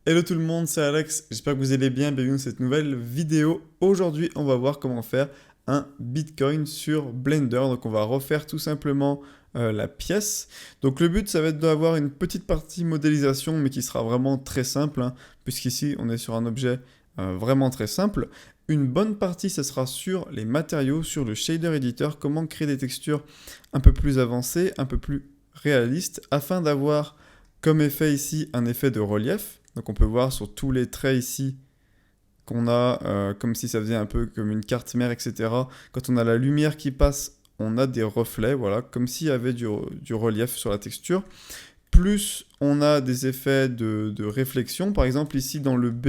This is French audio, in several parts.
Hello tout le monde, c'est Alex, j'espère que vous allez bien, bienvenue dans cette nouvelle vidéo. Aujourd'hui, on va voir comment faire un Bitcoin sur Blender. Donc on va refaire tout simplement la pièce. Donc le but, ça va être d'avoir une petite partie modélisation, mais qui sera vraiment très simple, puisqu'ici, on est sur un objet vraiment très simple. Une bonne partie, ça sera sur les matériaux, sur le shader editor, comment créer des textures un peu plus avancées, un peu plus réalistes, afin d'avoir comme effet ici un effet de relief. Donc on peut voir sur tous les traits ici qu'on a, comme si ça faisait un peu comme une carte mère, etc. Quand on a la lumière qui passe, on a des reflets, voilà, comme s'il y avait du relief sur la texture. Plus on a des effets de réflexion, par exemple ici dans le B,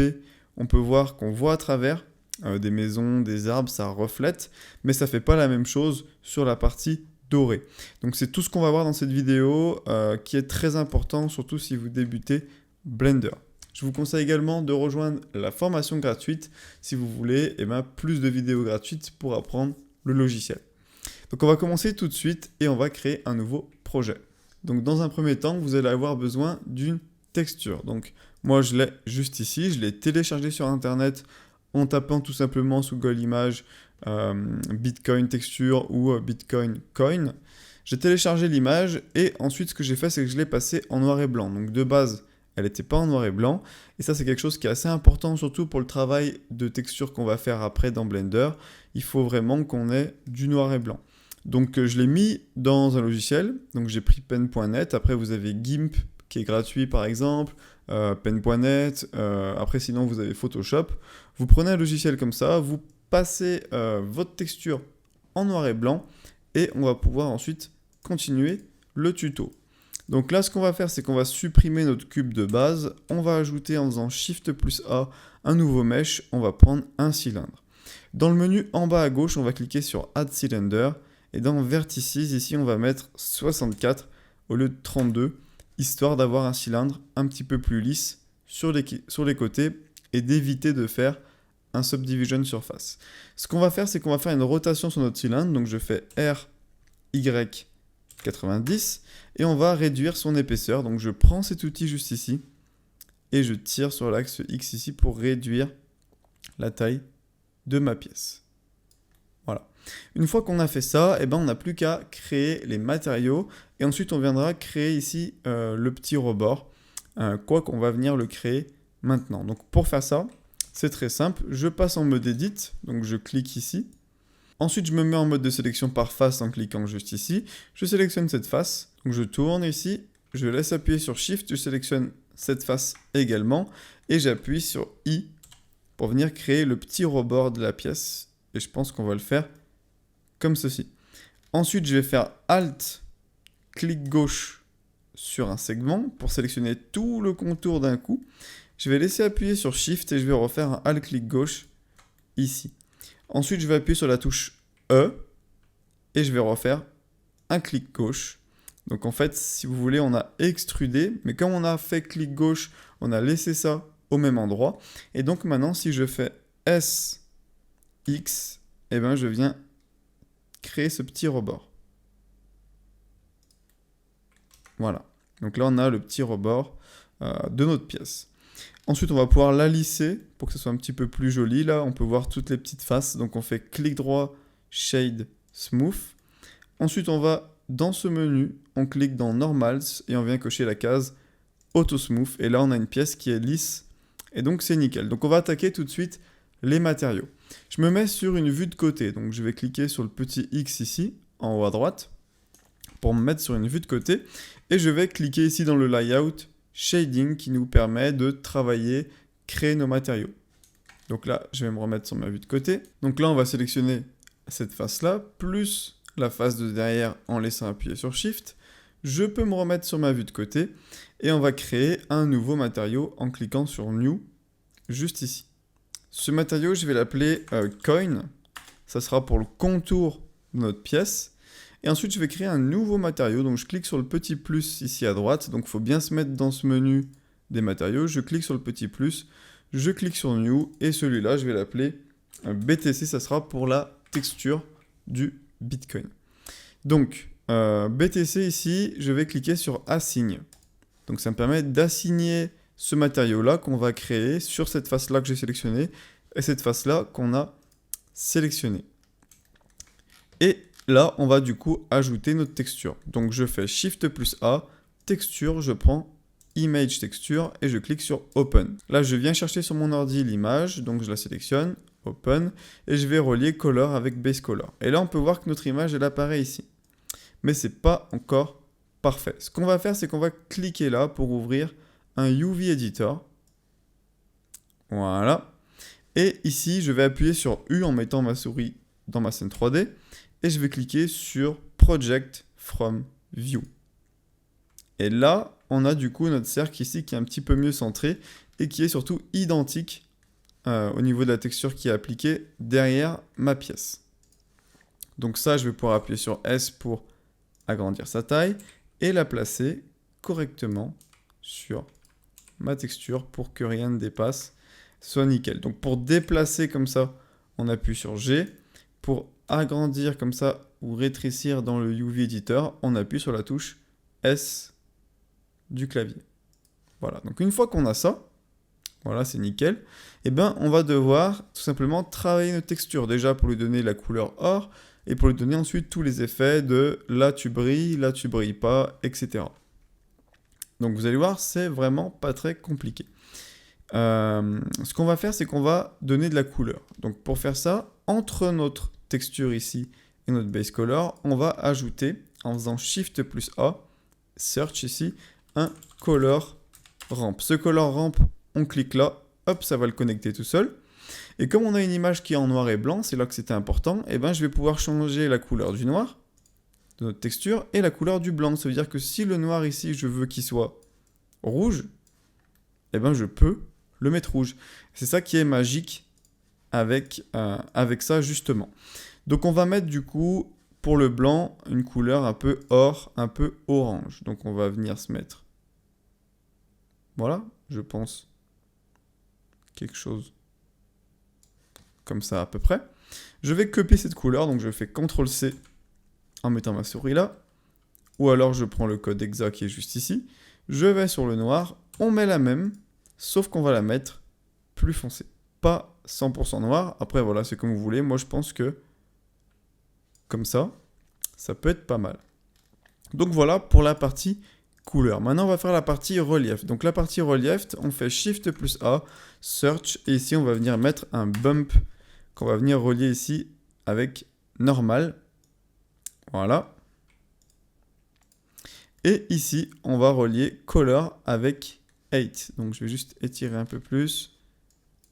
on peut voir qu'on voit à travers des maisons, des arbres, ça reflète, mais ça fait pas la même chose sur la partie dorée. Donc c'est tout ce qu'on va voir dans cette vidéo, qui est très important, surtout si vous débutez Blender. Je vous conseille également de rejoindre la formation gratuite si vous voulez plus de vidéos gratuites pour apprendre le logiciel. Donc on va commencer tout de suite et on va créer un nouveau projet. Donc dans un premier temps, vous allez avoir besoin d'une texture. Donc moi je l'ai juste ici, je l'ai téléchargé sur internet en tapant tout simplement sous Google Images Bitcoin texture ou Bitcoin coin. J'ai téléchargé l'image et ensuite ce que j'ai fait, c'est que je l'ai passé en noir et blanc. Donc de base, elle n'était pas en noir et blanc. Et ça, c'est quelque chose qui est assez important, surtout pour le travail de texture qu'on va faire après dans Blender. Il faut vraiment qu'on ait du noir et blanc. Donc je l'ai mis dans un logiciel. Donc j'ai pris pen.net. Après, vous avez GIMP qui est gratuit par exemple. Pen.net. Après, sinon, vous avez Photoshop. Vous prenez un logiciel comme ça. Vous passez votre texture en noir et blanc. Et on va pouvoir ensuite continuer le tuto. Donc là, ce qu'on va faire, c'est qu'on va supprimer notre cube de base. On va ajouter en faisant Shift plus A un nouveau mesh. On va prendre un cylindre. Dans le menu en bas à gauche, on va cliquer sur Add Cylinder. Et dans Vertices, ici, on va mettre 64 au lieu de 32, histoire d'avoir un cylindre un petit peu plus lisse sur les côtés et d'éviter de faire un subdivision surface. Ce qu'on va faire, c'est qu'on va faire une rotation sur notre cylindre. Donc je fais R, Y, 90 et on va réduire son épaisseur. Donc je prends cet outil juste ici et je tire sur l'axe X ici pour réduire la taille de ma pièce. Voilà. Une fois qu'on a fait ça, on n'a plus qu'à créer les matériaux et ensuite on viendra créer ici le petit rebord, quoi qu'on va venir le créer maintenant. Donc pour faire ça, c'est très simple. Je passe en mode Edit, donc je clique ici. Ensuite, je me mets en mode de sélection par face en cliquant juste ici. Je sélectionne cette face, donc je tourne ici, je laisse appuyer sur Shift, je sélectionne cette face également, et j'appuie sur I pour venir créer le petit rebord de la pièce. Et je pense qu'on va le faire comme ceci. Ensuite, je vais faire Alt, clic gauche sur un segment pour sélectionner tout le contour d'un coup. Je vais laisser appuyer sur Shift et je vais refaire un Alt, clic gauche ici. Ensuite, je vais appuyer sur la touche E et je vais refaire un clic gauche. Donc en fait, si vous voulez, on a extrudé, mais comme on a fait clic gauche, on a laissé ça au même endroit. Et donc maintenant, si je fais S, X, je viens créer ce petit rebord. Voilà. Donc là, on a le petit rebord de notre pièce. Ensuite, on va pouvoir la lisser pour que ce soit un petit peu plus joli. Là, on peut voir toutes les petites faces. Donc, on fait clic droit, Shade, Smooth. Ensuite, on va dans ce menu, on clique dans Normals et on vient cocher la case Auto Smooth. Et là, on a une pièce qui est lisse et donc c'est nickel. Donc, on va attaquer tout de suite les matériaux. Je me mets sur une vue de côté. Donc, je vais cliquer sur le petit X ici, en haut à droite, pour me mettre sur une vue de côté. Et je vais cliquer ici dans le Layout, Shading qui nous permet de travailler, créer nos matériaux. Donc là, je vais me remettre sur ma vue de côté. Donc là, on va sélectionner cette face-là, plus la face de derrière en laissant appuyer sur Shift. Je peux me remettre sur ma vue de côté et on va créer un nouveau matériau en cliquant sur New, juste ici. Ce matériau, je vais l'appeler Coin. Ça sera pour le contour de notre pièce. Et ensuite, je vais créer un nouveau matériau. Donc, je clique sur le petit plus ici à droite. Donc, il faut bien se mettre dans ce menu des matériaux. Je clique sur le petit plus. Je clique sur New. Et celui-là, je vais l'appeler BTC. Ça sera pour la texture du Bitcoin. Donc, BTC ici, je vais cliquer sur Assign. Donc, ça me permet d'assigner ce matériau-là qu'on va créer sur cette face-là que j'ai sélectionnée et cette face-là qu'on a sélectionnée. Et là, on va du coup ajouter notre texture. Donc je fais Shift plus A, texture, je prends Image Texture et je clique sur Open. Là, je viens chercher sur mon ordi l'image, donc je la sélectionne, Open, et je vais relier Color avec Base Color. Et là, on peut voir que notre image, elle apparaît ici. Mais c'est pas encore parfait. Ce qu'on va faire, c'est qu'on va cliquer là pour ouvrir un UV Editor. Voilà. Et ici, je vais appuyer sur U en mettant ma souris dans ma scène 3D. Et je vais cliquer sur Project from View. Et là, on a du coup notre cercle ici qui est un petit peu mieux centré et qui est surtout identique au niveau de la texture qui est appliquée derrière ma pièce. Donc ça, je vais pouvoir appuyer sur S pour agrandir sa taille et la placer correctement sur ma texture pour que rien ne dépasse, soit nickel. Donc pour déplacer comme ça, on appuie sur G. Pour agrandir comme ça ou rétrécir dans le UV Editor, on appuie sur la touche S du clavier. Voilà, donc une fois qu'on a ça, voilà, c'est nickel, et ben on va devoir tout simplement travailler notre texture, déjà pour lui donner la couleur or, et pour lui donner ensuite tous les effets de là tu brilles pas, etc. Donc vous allez voir, c'est vraiment pas très compliqué. Ce qu'on va faire, c'est qu'on va donner de la couleur. Donc pour faire ça, entre notre texture ici et notre base color, on va ajouter, en faisant Shift plus A, Search ici, un color ramp. Ce color ramp, on clique là, hop, ça va le connecter tout seul. Et comme on a une image qui est en noir et blanc, c'est là que c'était important, et ben je vais pouvoir changer la couleur du noir, de notre texture, et la couleur du blanc. Ça veut dire que si le noir ici, je veux qu'il soit rouge, et ben je peux le mettre rouge. C'est ça qui est magique avec ça justement. Donc on va mettre du coup pour le blanc une couleur un peu or, un peu orange. Donc on va venir se mettre, voilà, je pense quelque chose comme ça à peu près. Je vais copier cette couleur, donc je fais CTRL-C en mettant ma souris là, ou alors je prends le code exact qui est juste ici, je vais sur le noir, on met la même, sauf qu'on va la mettre plus foncée. Pas 100% noir, après voilà, c'est comme vous voulez, moi je pense que comme ça peut être pas mal. Donc voilà pour la partie couleur. Maintenant on va faire la partie relief. Donc la partie relief, on fait Shift plus A, Search, et ici on va venir mettre un bump qu'on va venir relier ici avec normal. Voilà. Et ici, on va relier color avec 8. Donc je vais juste étirer un peu plus.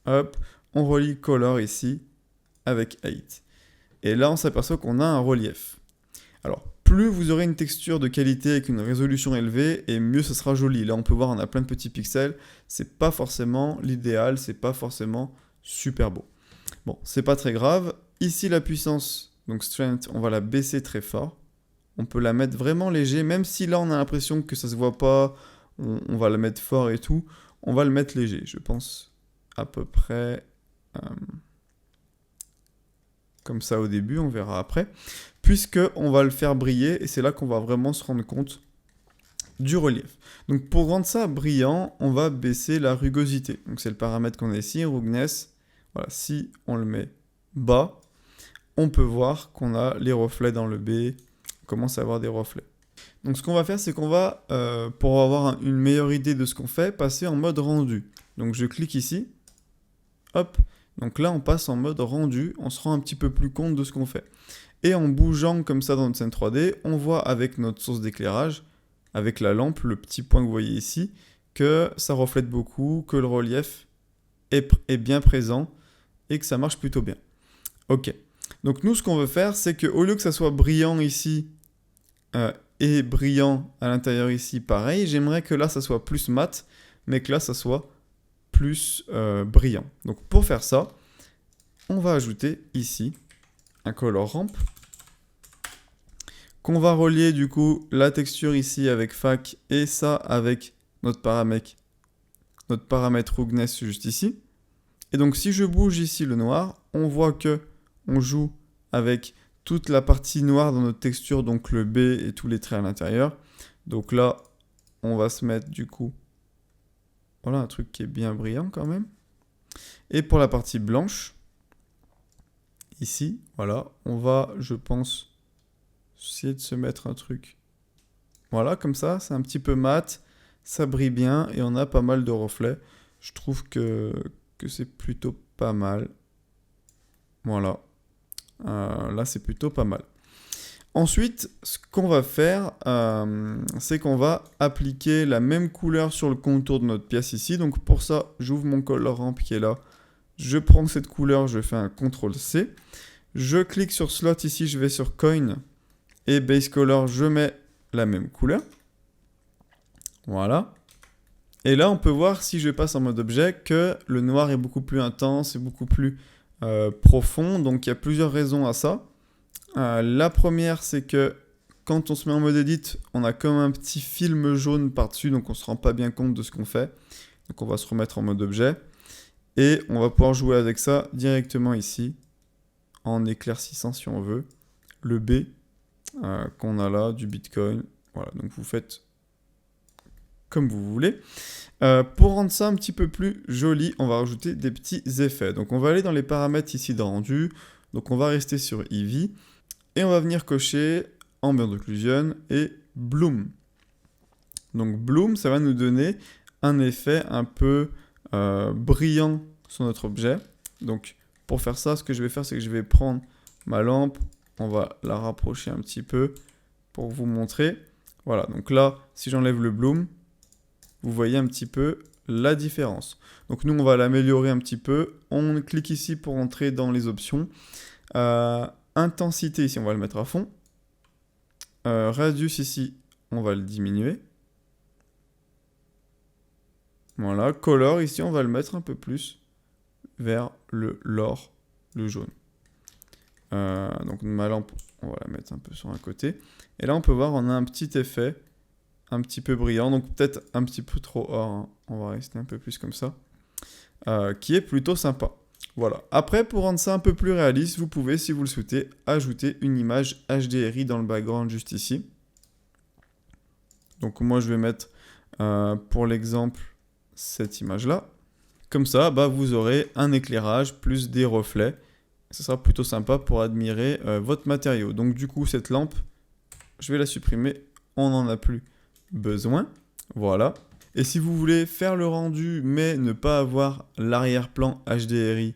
Hop, on relie color ici avec 8. Et là, on s'aperçoit qu'on a un relief. Alors, plus vous aurez une texture de qualité avec une résolution élevée, et mieux ce sera joli. Là, on peut voir, on a plein de petits pixels. C'est pas forcément l'idéal, c'est pas forcément super beau. Bon, c'est pas très grave. Ici, la puissance, donc strength, on va la baisser très fort. On peut la mettre vraiment léger, même si là, on a l'impression que ça se voit pas. On va la mettre fort et tout. On va le mettre léger, je pense à peu près comme ça au début, on verra après. Puisque on va le faire briller, et c'est là qu'on va vraiment se rendre compte du relief. Donc pour rendre ça brillant, on va baisser la rugosité. Donc c'est le paramètre qu'on a ici, rugness. Voilà, si on le met bas, on peut voir qu'on a les reflets dans le B, on commence à avoir des reflets. Donc ce qu'on va faire, c'est qu'on va, pour avoir une meilleure idée de ce qu'on fait, passer en mode rendu. Donc je clique ici, hop, donc là on passe en mode rendu, on se rend un petit peu plus compte de ce qu'on fait. Et en bougeant comme ça dans notre scène 3D, on voit avec notre source d'éclairage, avec la lampe, le petit point que vous voyez ici, que ça reflète beaucoup, que le relief est bien présent, et que ça marche plutôt bien. Ok, donc nous ce qu'on veut faire, c'est qu'au lieu que ça soit brillant ici, et brillant à l'intérieur ici, pareil, j'aimerais que là ça soit plus mat, mais que là ça soit plus brillant. Donc pour faire ça, on va ajouter ici un color ramp, qu'on va relier du coup la texture ici avec FAC, et ça avec notre paramètre rugness juste ici. Et donc si je bouge ici le noir, on voit que on joue avec toute la partie noire dans notre texture, donc le B et tous les traits à l'intérieur. Donc là, on va se mettre du coup Voilà un truc qui est bien brillant quand même. Et pour la partie blanche, ici, voilà, on va, je pense, essayer de se mettre un truc. Voilà, comme ça, c'est un petit peu mat, ça brille bien et on a pas mal de reflets. Je trouve que c'est plutôt pas mal. Voilà. Là, c'est plutôt pas mal. Ensuite, ce qu'on va faire, c'est qu'on va appliquer la même couleur sur le contour de notre pièce ici. Donc pour ça, j'ouvre mon color ramp qui est là. Je prends cette couleur, je fais un CTRL-C. Je clique sur slot ici, je vais sur coin. Et base color, je mets la même couleur. Voilà. Et là, on peut voir, si je passe en mode objet, que le noir est beaucoup plus intense et beaucoup plus profond. Donc il y a plusieurs raisons à ça. La première, c'est que quand on se met en mode edit, on a comme un petit film jaune par-dessus, donc on ne se rend pas bien compte de ce qu'on fait. Donc on va se remettre en mode objet. Et on va pouvoir jouer avec ça directement ici, en éclaircissant, si on veut, le B qu'on a là, du Bitcoin. Voilà, donc vous faites comme vous voulez. Pour rendre ça un petit peu plus joli, on va rajouter des petits effets. Donc on va aller dans les paramètres ici de rendu. Donc on va rester sur Eevee. Et on va venir cocher Ambient Occlusion et Bloom. Donc Bloom, ça va nous donner un effet un peu brillant sur notre objet. Donc pour faire ça, ce que je vais faire, c'est que je vais prendre ma lampe. On va la rapprocher un petit peu pour vous montrer. Voilà, donc là, si j'enlève le Bloom, vous voyez un petit peu la différence. Donc nous, on va l'améliorer un petit peu. On clique ici pour entrer dans les options. Intensité, ici, on va le mettre à fond. Radius, ici, on va le diminuer. Voilà. Color, ici, on va le mettre un peu plus vers l'or, le jaune. Donc ma lampe, on va la mettre un peu sur un côté. Et là, on peut voir, on a un petit effet un petit peu brillant. Donc peut-être un petit peu trop or. Hein. On va rester un peu plus comme ça. Qui est plutôt sympa. Voilà. Après, pour rendre ça un peu plus réaliste, vous pouvez, si vous le souhaitez, ajouter une image HDRI dans le background juste ici. Donc moi, je vais mettre, pour l'exemple, cette image-là. Comme ça, bah, vous aurez un éclairage plus des reflets. Ce sera plutôt sympa pour admirer votre matériau. Donc du coup, cette lampe, je vais la supprimer. On n'en a plus besoin. Voilà. Et si vous voulez faire le rendu, mais ne pas avoir l'arrière-plan HDRI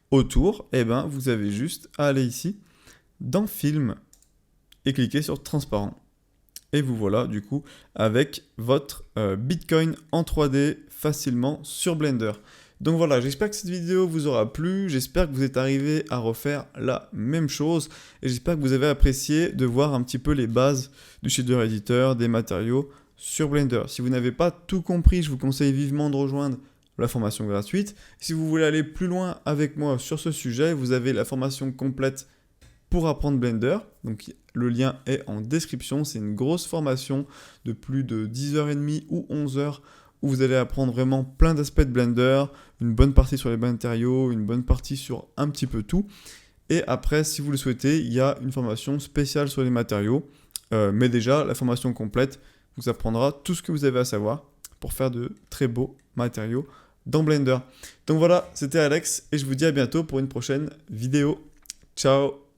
autour, eh ben, vous avez juste à aller ici, dans Film, et cliquer sur Transparent. Et vous voilà, du coup, avec votre Bitcoin en 3D facilement sur Blender. Donc voilà, j'espère que cette vidéo vous aura plu, j'espère que vous êtes arrivé à refaire la même chose, et j'espère que vous avez apprécié de voir un petit peu les bases du shader editor, des matériaux sur Blender. Si vous n'avez pas tout compris, je vous conseille vivement de rejoindre la formation gratuite. Si vous voulez aller plus loin avec moi sur ce sujet, vous avez la formation complète pour apprendre Blender. Donc le lien est en description. C'est une grosse formation de plus de 10h30 ou 11h où vous allez apprendre vraiment plein d'aspects de Blender, une bonne partie sur les matériaux, une bonne partie sur un petit peu tout. Et après, si vous le souhaitez, il y a une formation spéciale sur les matériaux. Mais déjà, la formation complète vous apprendra tout ce que vous avez à savoir pour faire de très beaux matériaux dans Blender. Donc voilà, c'était Alex et je vous dis à bientôt pour une prochaine vidéo. Ciao!